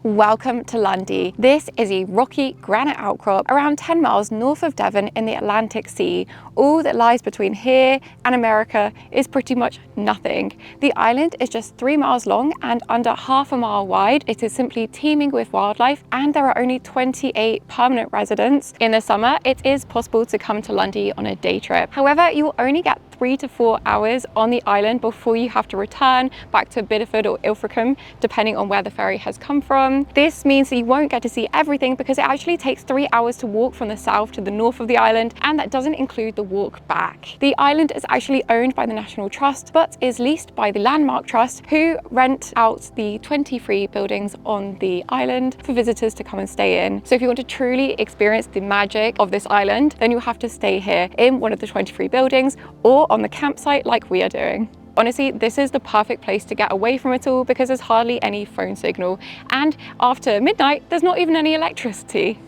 Welcome to Lundy. This is a rocky granite outcrop around 10 miles north of Devon in the Atlantic Sea. All that lies between here and America is pretty much nothing. The island is just 3 miles long and under half a mile wide. It is simply teeming with wildlife and there are only 28 permanent residents. In the summer, it is possible to come to Lundy on a day trip. However, you will only get 3 to 4 hours on the island before you have to return back to Bideford or Ilfracombe, depending on where the ferry has come from. This means that you won't get to see everything because it actually takes 3 hours to walk from the south to the north of the island, and that doesn't include the walk back. The island is actually owned by the National Trust, but is leased by the Landmark Trust, who rent out the 23 buildings on the island for visitors to come and stay in. So if you want to truly experience the magic of this island, then you'll have to stay here in one of the 23 buildings or on the campsite like we are doing. Honestly, this is the perfect place to get away from it all because there's hardly any phone signal, and after midnight there's not even any electricity.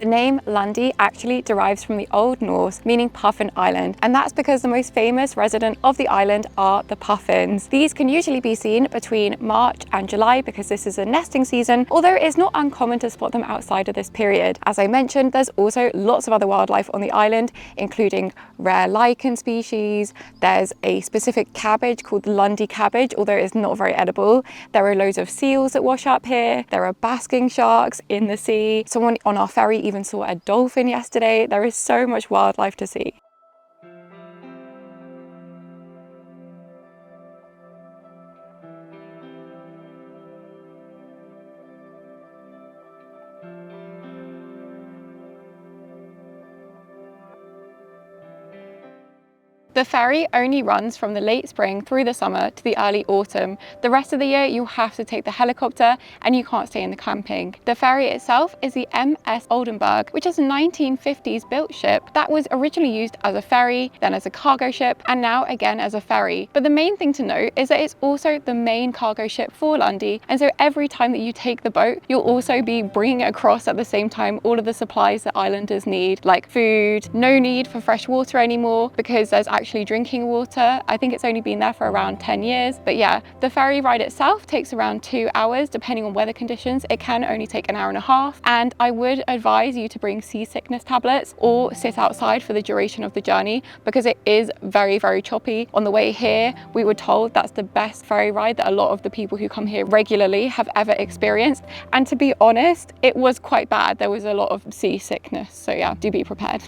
The name Lundy actually derives from the Old Norse, meaning puffin island, and that's because the most famous resident of the island are the puffins. These can usually be seen between March and July because this is a nesting season, although it is not uncommon to spot them outside of this period. As I mentioned, there's also lots of other wildlife on the island, including rare lichen species. There's a specific cabbage called the Lundy cabbage, although it's not very edible. There are loads of seals that wash up here. There are basking sharks in the sea. Someone on our ferry even saw a dolphin yesterday. There is so much wildlife to see. The ferry only runs from the late spring through the summer to the early autumn. The rest of the year you have to take the helicopter and you can't stay in the camping. The ferry itself is the MS Oldenburg, which is a 1950s built ship that was originally used as a ferry, then as a cargo ship, and now again as a ferry. But the main thing to note is that it's also the main cargo ship for Lundy, and so every time that you take the boat, you'll also be bringing across at the same time all of the supplies that islanders need, like food. No need for fresh water anymore because there's actually drinking water. I think it's only been there for around 10 years. But yeah, the ferry ride itself takes around 2 hours depending on weather conditions. It can only take an hour and a half, and I would advise you to bring seasickness tablets or sit outside for the duration of the journey because it is very, very choppy. On the way here, we were told that's the best ferry ride that a lot of the people who come here regularly have ever experienced, and to be honest, it was quite bad. There was a lot of seasickness, so yeah, do be prepared.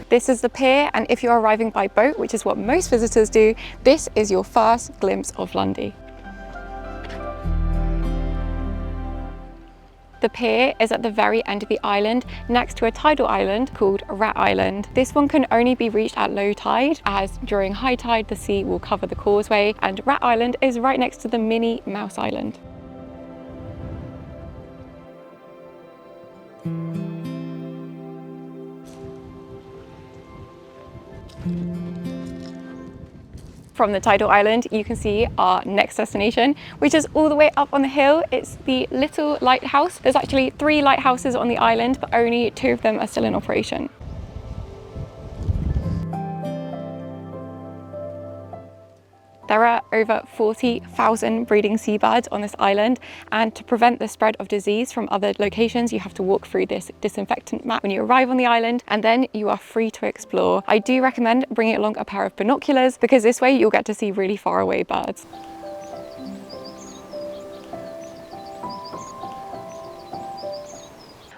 This is the pier, and if you're arriving by boat, which is what most visitors do, this is your first glimpse of Lundy. The pier is at the very end of the island, next to a tidal island called Rat Island. This one can only be reached at low tide, as during high tide the sea will cover the causeway, and Rat Island is right next to the mini Mouse Island. From the tidal island, you can see our next destination, which is all the way up on the hill. It's the Little Lighthouse. There's actually 3 lighthouses on the island, but only 2 of them are still in operation. There are over 40,000 breeding seabirds on this island, and to prevent the spread of disease from other locations, you have to walk through this disinfectant mat when you arrive on the island, and then you are free to explore. I do recommend bringing along a pair of binoculars because this way you'll get to see really far away birds.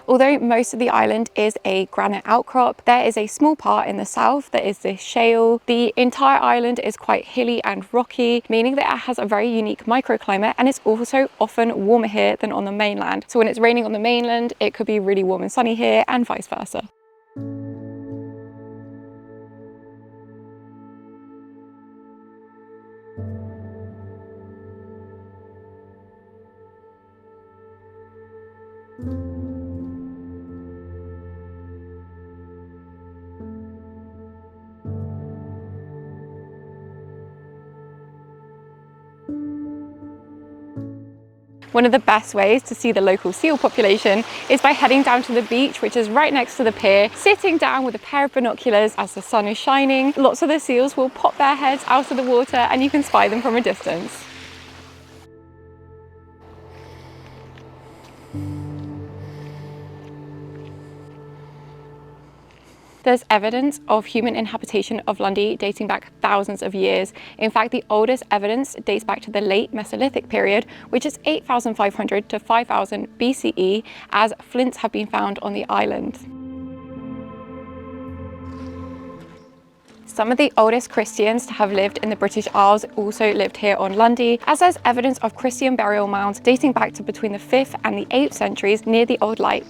Although most of the island is a granite outcrop, there is a small part in the south that is this shale. The entire island is quite hilly and rocky, meaning that it has a very unique microclimate, and it's also often warmer here than on the mainland. So when it's raining on the mainland, it could be really warm and sunny here, and vice versa. One of the best ways to see the local seal population is by heading down to the beach, which is right next to the pier, sitting down with a pair of binoculars as the sun is shining. Lots of the seals will pop their heads out of the water and you can spy them from a distance. There's evidence of human inhabitation of Lundy dating back thousands of years. In fact, the oldest evidence dates back to the late Mesolithic period, which is 8,500 to 5,000 BCE, as flints have been found on the island. Some of the oldest Christians to have lived in the British Isles also lived here on Lundy, as there's evidence of Christian burial mounds dating back to between the 5th and the 8th centuries near the Old Light.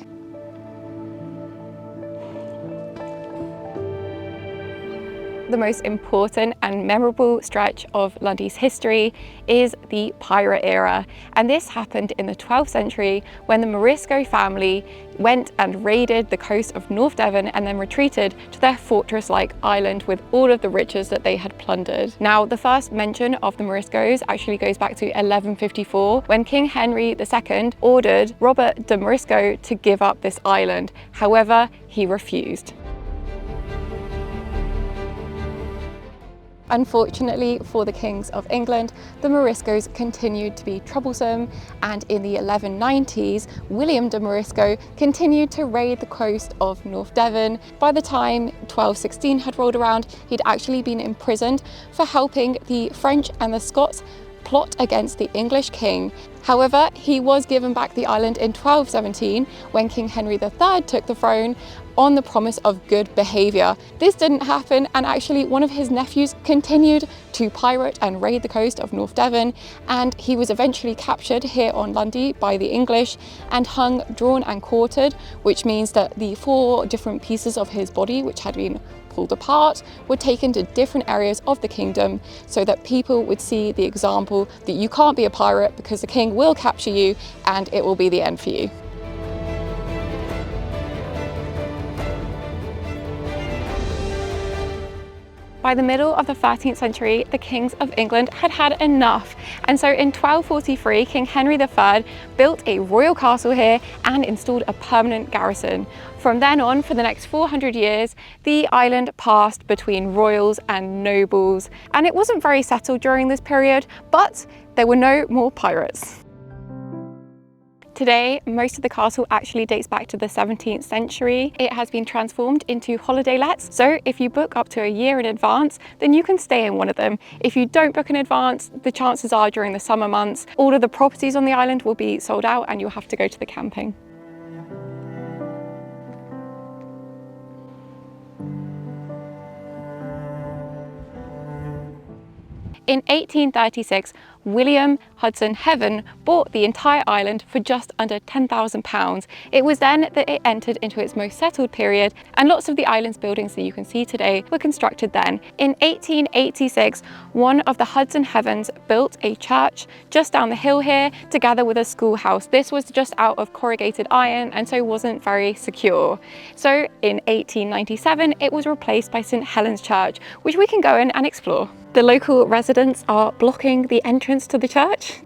The most important and memorable stretch of Lundy's history is the pirate era, and this happened in the 12th century when the Marisco family went and raided the coast of North Devon and then retreated to their fortress-like island with all of the riches that they had plundered. Now, the first mention of the Mariscos actually goes back to 1154 when King Henry II ordered Robert de Marisco to give up this island. However, he refused. Unfortunately for the kings of England, the Moriscos continued to be troublesome, and in the 1190s, William de Marisco continued to raid the coast of North Devon. By the time 1216 had rolled around, he'd actually been imprisoned for helping the French and the Scots plot against the English king. However, he was given back the island in 1217 when King Henry III took the throne on the promise of good behaviour. This didn't happen, and actually one of his nephews continued to pirate and raid the coast of North Devon, and he was eventually captured here on Lundy by the English and hung, drawn and quartered, which means that the 4 different pieces of his body which had been pulled apart were taken to different areas of the kingdom so that people would see the example that you can't be a pirate because the king will capture you and it will be the end for you. By the middle of the 13th century, the kings of England had had enough, and so in 1243, King Henry III built a royal castle here and installed a permanent garrison. From then on, for the next 400 years, the island passed between royals and nobles, and it wasn't very settled during this period, but there were no more pirates. Today, most of the castle actually dates back to the 17th century. It has been transformed into holiday lets, so if you book up to a year in advance, then you can stay in one of them. If you don't book in advance, the chances are during the summer months, all of the properties on the island will be sold out and you'll have to go to the camping. In 1836, William Hudson Heaven bought the entire island for just under £10,000. It was then that it entered into its most settled period, and lots of the island's buildings that you can see today were constructed then. In 1886, one of the Hudson Heavens built a church just down the hill here, together with a schoolhouse. This was just out of corrugated iron and so wasn't very secure. So in 1897, it was replaced by St Helen's Church, which we can go in and explore. The local residents are blocking the entrance to the church.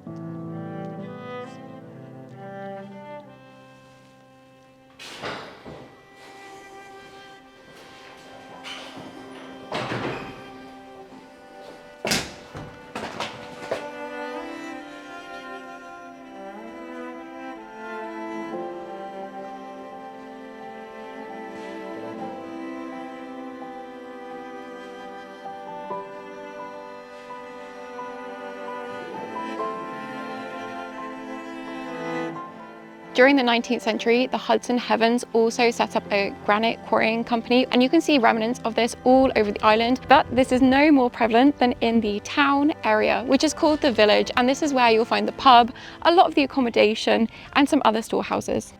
During the 19th century, the Hudson Heavens also set up a granite quarrying company, and you can see remnants of this all over the island, but this is no more prevalent than in the town area, which is called the Village, and this is where you'll find the pub, a lot of the accommodation, and some other storehouses.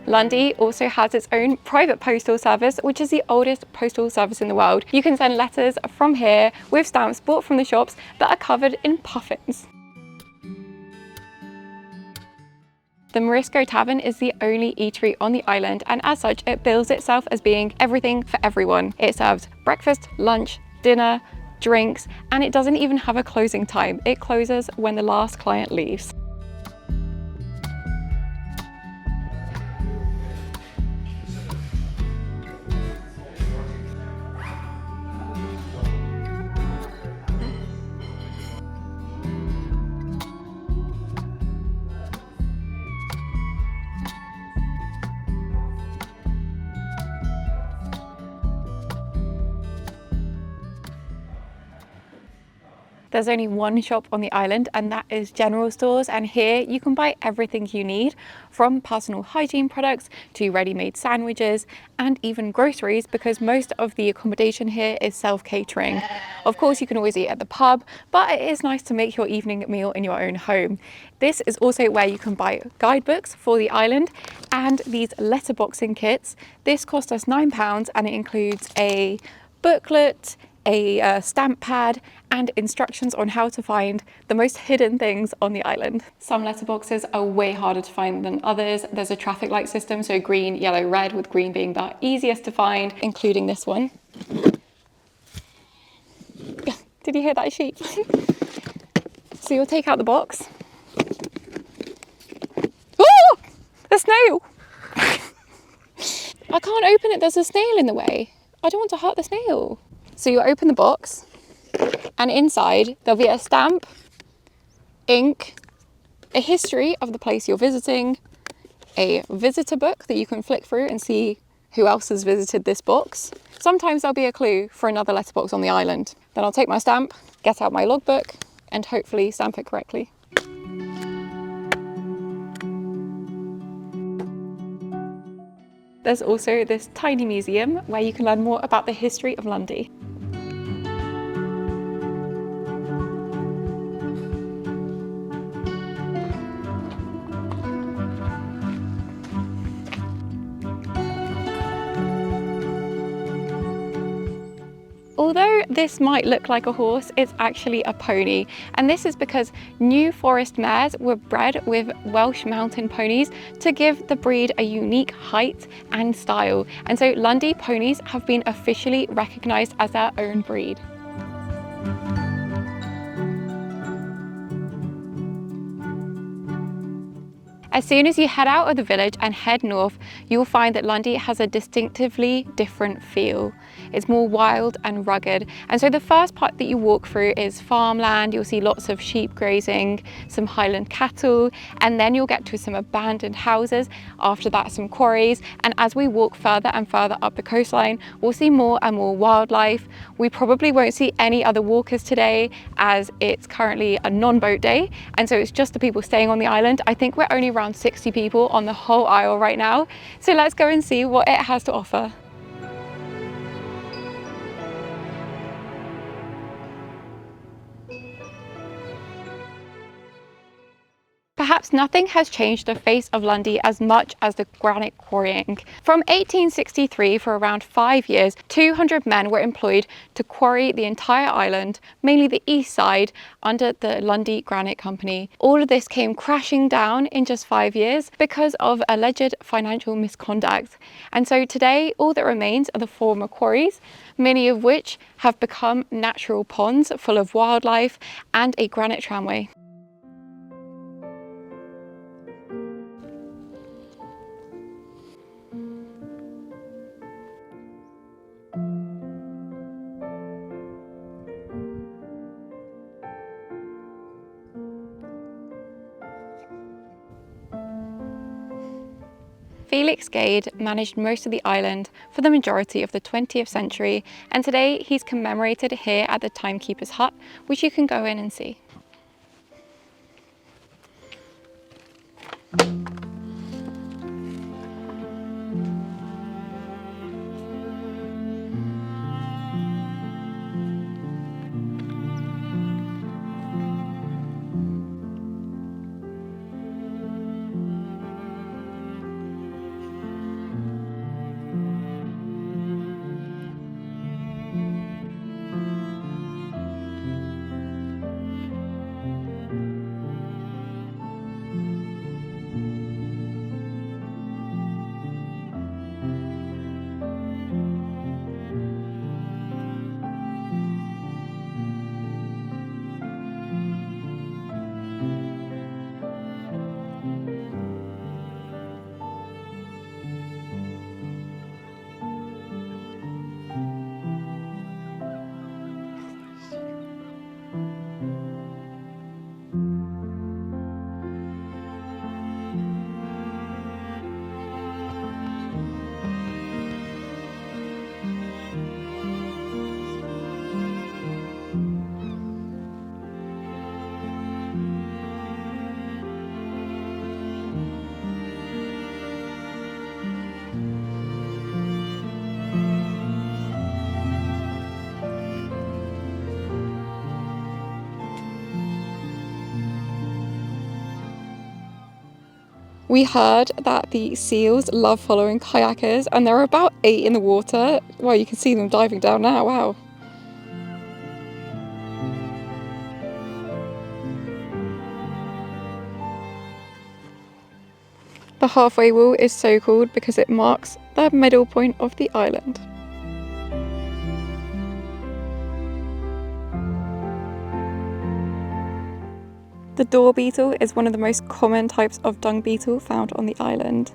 Lundy also has its own private postal service, which is the oldest postal service in the world. You can send letters from here with stamps bought from the shops that are covered in puffins. The Marisco Tavern is the only eatery on the island, and as such it bills itself as being everything for everyone. It serves breakfast, lunch, dinner, drinks, and it doesn't even have a closing time. It closes when the last client leaves. There's only one shop on the island, and that is general stores, and here you can buy everything you need, from personal hygiene products to ready-made sandwiches and even groceries, because most of the accommodation here is self-catering. Of course, you can always eat at the pub, but it is nice to make your evening meal in your own home. This is also where you can buy guidebooks for the island and these letterboxing kits. This cost us £9 and it includes a booklet, a stamp pad and instructions on how to find the most hidden things on the island. Some letterboxes are way harder to find than others. There's a traffic light system, so green, yellow, red, with green being the easiest to find, including this one. Did you hear that sheep? So you'll take out the box. Oh, a snail! I can't open it, there's a snail in the way. I don't want to hurt the snail. So you open the box, and inside there'll be a stamp, ink, a history of the place you're visiting, a visitor book that you can flick through and see who else has visited this box. Sometimes there'll be a clue for another letterbox on the island. Then I'll take my stamp, get out my logbook, and hopefully stamp it correctly. There's also this tiny museum where you can learn more about the history of Lundy. Although this might look like a horse, it's actually a pony, and this is because New Forest mares were bred with Welsh mountain ponies to give the breed a unique height and style, and so Lundy ponies have been officially recognised as their own breed. As soon as you head out of the village and head north, you'll find that Lundy has a distinctively different feel. It's more wild and rugged. And so the first part that you walk through is farmland. You'll see lots of sheep grazing, some highland cattle, and then you'll get to some abandoned houses. After that, some quarries. And as we walk further and further up the coastline, we'll see more and more wildlife. We probably won't see any other walkers today as it's currently a non-boat day. And so it's just the people staying on the island. I think we're only around 60 people on the whole isle right now. So let's go and see what it has to offer. Perhaps nothing has changed the face of Lundy as much as the granite quarrying. From 1863, for around 5 years, 200 men were employed to quarry the entire island, mainly the east side, under the Lundy Granite Company. All of this came crashing down in just 5 years because of alleged financial misconduct. And so today, all that remains are the former quarries, many of which have become natural ponds full of wildlife and a granite tramway. Felix Gade managed most of the island for the majority of the 20th century, and today he's commemorated here at the Timekeeper's Hut, which you can go in and see. We heard that the seals love following kayakers, and there are about 8 in the water. Well, you can see them diving down now, wow. The halfway wall is so called because it marks the middle point of the island. The door beetle is one of the most common types of dung beetle found on the island.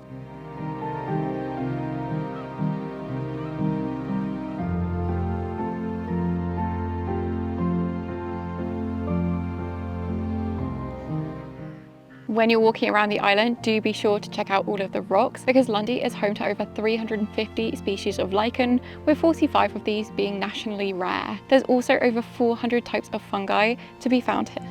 When you're walking around the island, do be sure to check out all of the rocks because Lundy is home to over 350 species of lichen, with 45 of these being nationally rare. There's also over 400 types of fungi to be found here.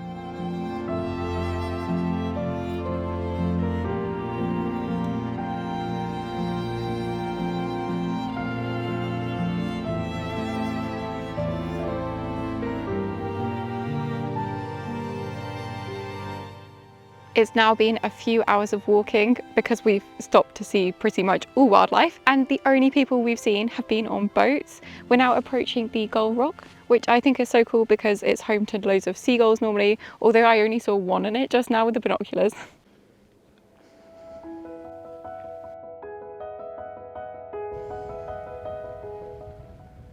It's now been a few hours of walking because we've stopped to see pretty much all wildlife, and the only people we've seen have been on boats. We're now approaching the Gull Rock, which I think is so cool because it's home to loads of seagulls normally, although I only saw one in it just now with the binoculars.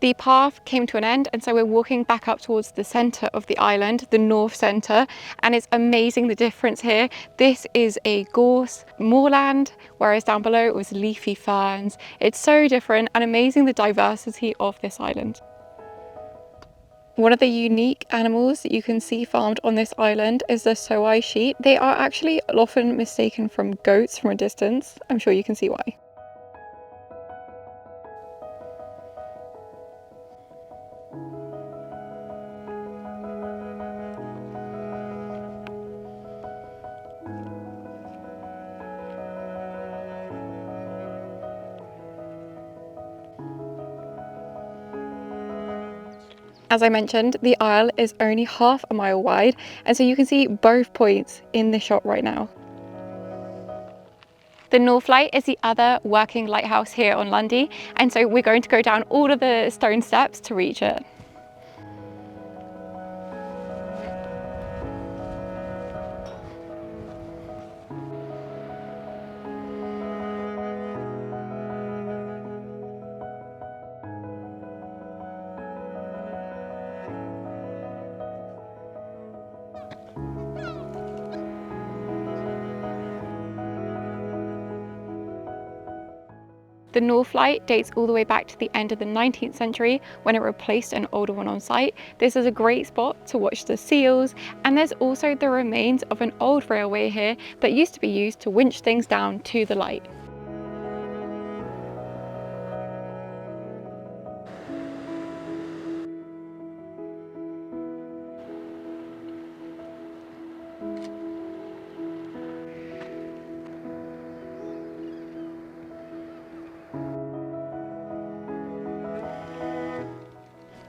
The path came to an end, and so we're walking back up towards the centre of the island, the north centre, and it's amazing the difference here. This is a gorse moorland, whereas down below it was leafy ferns. It's so different, and amazing the diversity of this island. One of the unique animals that you can see farmed on this island is the soai sheep. They are actually often mistaken from goats from a distance. I'm sure you can see why. As I mentioned, the isle is only half a mile wide, and so you can see both points in the shot right now. The North Light is the other working lighthouse here on Lundy, and so we're going to go down all of the stone steps to reach it. The North Light dates all the way back to the end of the 19th century when it replaced an older one on site. This is a great spot to watch the seals, and there's also the remains of an old railway here that used to be used to winch things down to the light.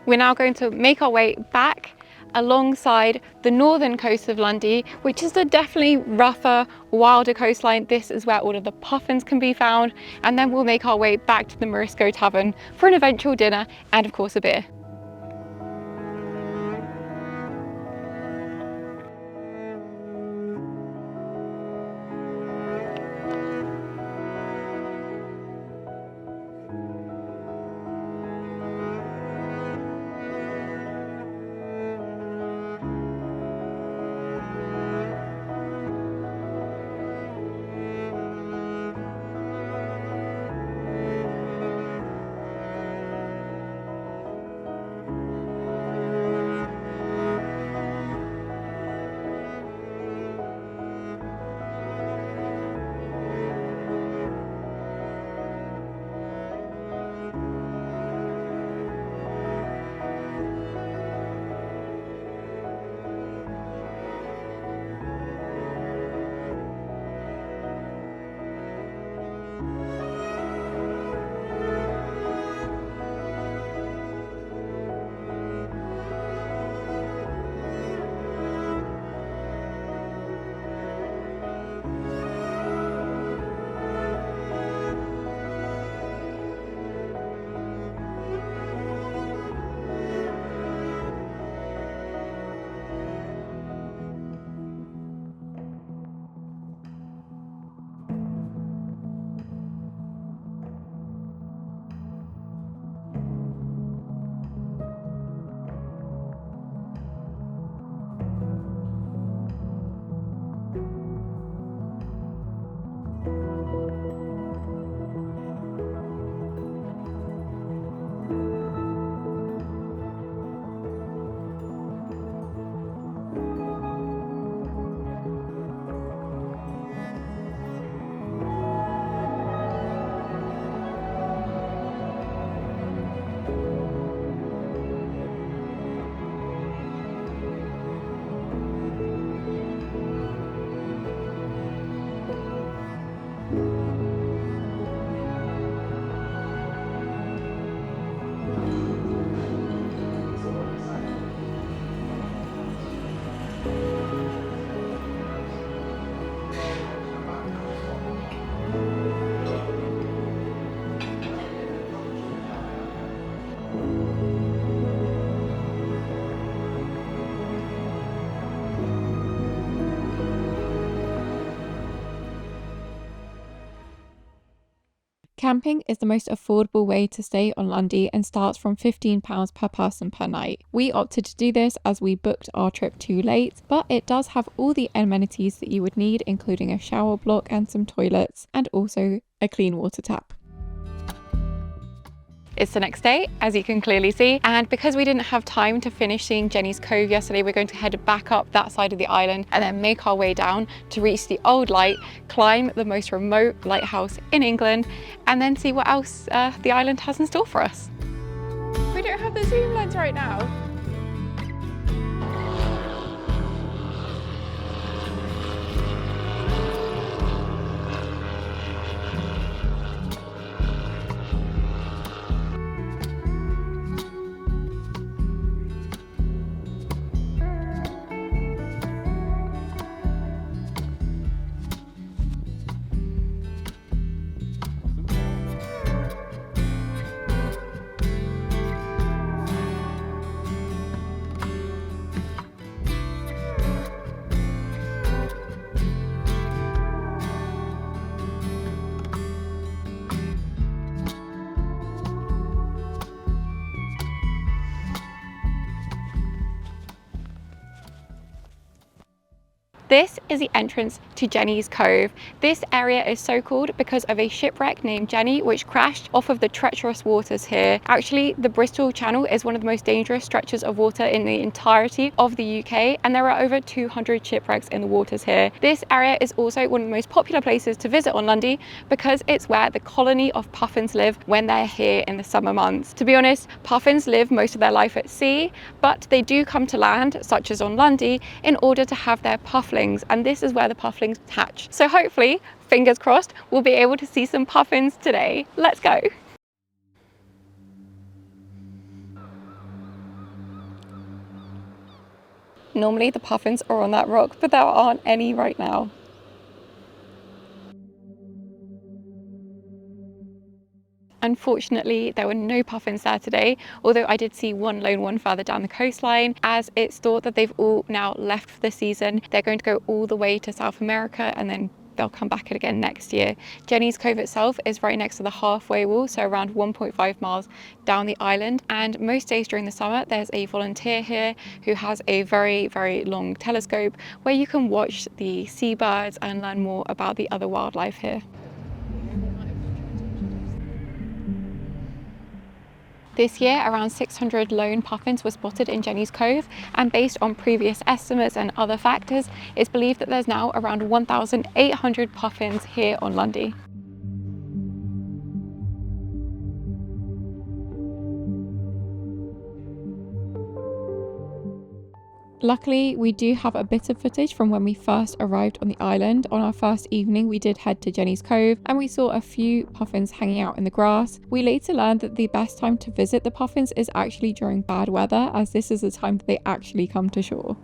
We're now going to make our way back alongside the northern coast of Lundy, which is the definitely rougher, wilder coastline. This is where all of the puffins can be found, and then we'll make our way back to the Marisco Tavern for an eventual dinner and of course a beer. Camping is the most affordable way to stay on Lundy and starts from £15 per person per night. We opted to do this as we booked our trip too late, but it does have all the amenities that you would need, including a shower block and some toilets, and also a clean water tap. It's the next day, as you can clearly see, and because we didn't have time to finish seeing Jenny's Cove yesterday, we're going to head back up that side of the island and then make our way down to reach the Old Light, climb the most remote lighthouse in England, and then see what else the island has in store for us. We don't have the zoom lens right now. This is the entrance to Jenny's Cove. This area is so called because of a shipwreck named Jenny which crashed off of the treacherous waters here. Actually, the Bristol Channel is one of the most dangerous stretches of water in the entirety of the UK, and there are over 200 shipwrecks in the waters here. This area is also one of the most popular places to visit on Lundy because it's where the colony of puffins live when they're here in the summer months. To be honest, puffins live most of their life at sea, but they do come to land, such as on Lundy, in order to have their pufflings, and this is where the pufflings hatch. So hopefully, fingers crossed, we'll be able to see some puffins today. Let's go. Normally the puffins are on that rock, but there aren't any right now. Unfortunately, there were no puffins there today, although I did see one lone one further down the coastline, as it's thought that they've all now left for the season. They're going to go all the way to South America and then they'll come back again next year. Jenny's Cove itself is right next to the halfway wall, so around 1.5 miles down the island. And most days during the summer, there's a volunteer here who has a very, very long telescope where you can watch the seabirds and learn more about the other wildlife here. This year, around 600 lone puffins were spotted in Jenny's Cove, and based on previous estimates and other factors, it's believed that there's now around 1,800 puffins here on Lundy. Luckily, we do have a bit of footage from when we first arrived on the island. On our first evening, we did head to Jenny's Cove and we saw a few puffins hanging out in the grass. We later learned that the best time to visit the puffins is actually during bad weather, as this is the time that they actually come to shore.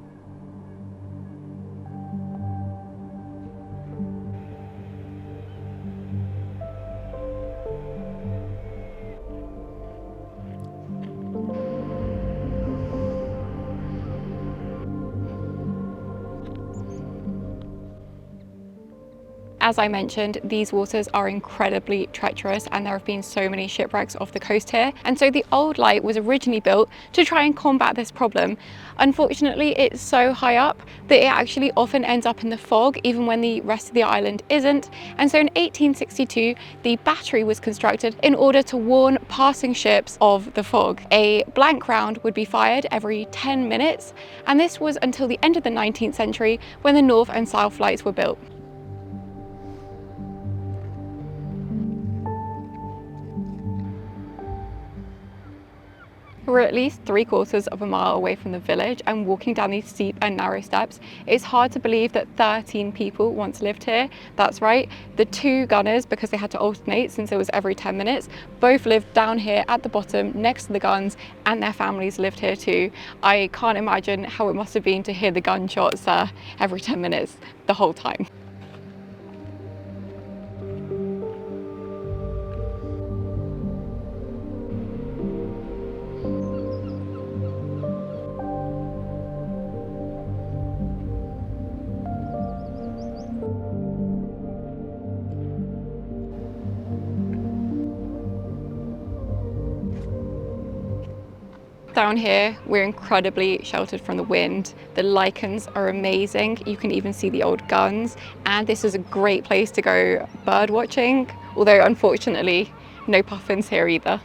As I mentioned, these waters are incredibly treacherous and there have been so many shipwrecks off the coast here. And so the Old Light was originally built to try and combat this problem. Unfortunately, it's so high up that it actually often ends up in the fog, even when the rest of the island isn't. And so in 1862, the battery was constructed in order to warn passing ships of the fog. A blank round would be fired every 10 minutes. And this was until the end of the 19th century when the North and South Lights were built. We're at least 3/4 of a mile away from the village, and walking down these steep and narrow steps, it's hard to believe that 13 people once lived here. That's right, the 2 gunners, because they had to alternate since it was every 10 minutes, both lived down here at the bottom next to the guns, and their families lived here too. I can't imagine how it must have been to hear the gunshots every 10 minutes the whole time. down here, we're incredibly sheltered from the wind. The lichens are amazing. You can even see the old guns, and this is a great place to go bird watching, although unfortunately no puffins here either.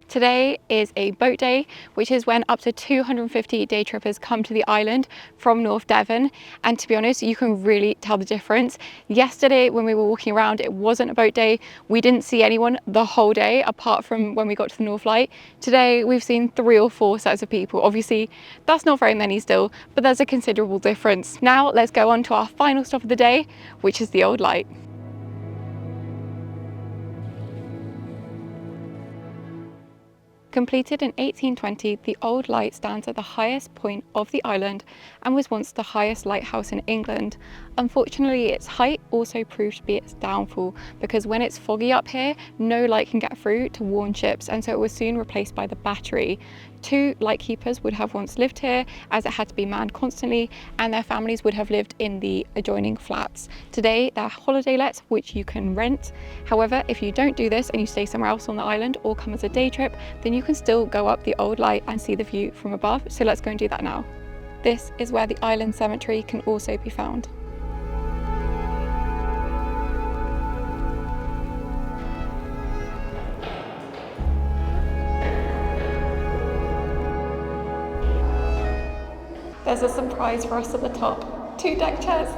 Today is a boat day, which is when up to 250 day trippers come to the island from North Devon. And to be honest, you can really tell the difference. Yesterday, when we were walking around, it wasn't a boat day. We didn't see anyone the whole day, apart from when we got to the North Light. Today, we've seen 3 or 4 sets of people. Obviously, that's not very many still, but there's a considerable difference. Now, let's go on to our final stop of the day, which is the Old Light. Completed in 1820, the Old Light stands at the highest point of the island and was once the highest lighthouse in England. Unfortunately, its height also proved to be its downfall, because when it's foggy up here, no light can get through to warn ships, and so it was soon replaced by the battery. 2 lightkeepers would have once lived here, as it had to be manned constantly, and their families would have lived in the adjoining flats. Today, they're holiday lets, which you can rent. However, if you don't do this and you stay somewhere else on the island or come as a day trip, then you can still go up the Old Light and see the view from above. So let's go and do that now. This is where the island cemetery can also be found. There's a surprise for us at the top. 2 deck chairs.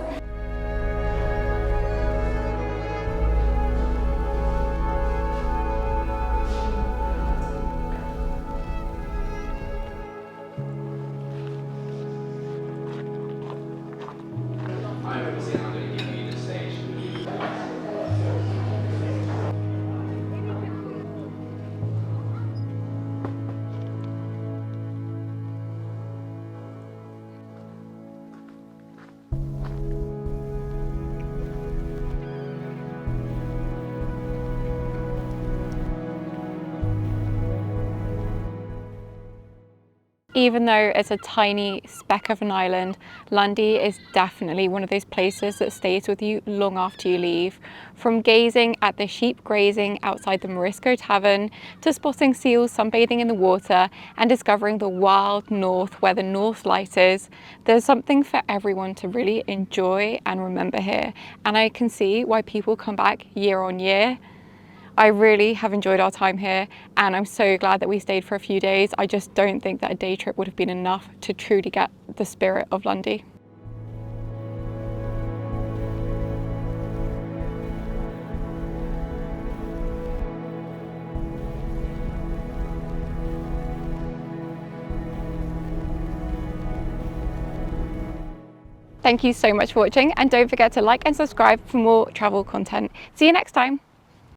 Even though it's a tiny speck of an island, Lundy is definitely one of those places that stays with you long after you leave. From gazing at the sheep grazing outside the Marisco Tavern, to spotting seals sunbathing in the water, and discovering the wild north where the North Light is, there's something for everyone to really enjoy and remember here. And I can see why people come back year on year. I really have enjoyed our time here, and I'm so glad that we stayed for a few days. I just don't think that a day trip would have been enough to truly get the spirit of Lundy. Thank you so much for watching, and don't forget to like and subscribe for more travel content. See you next time.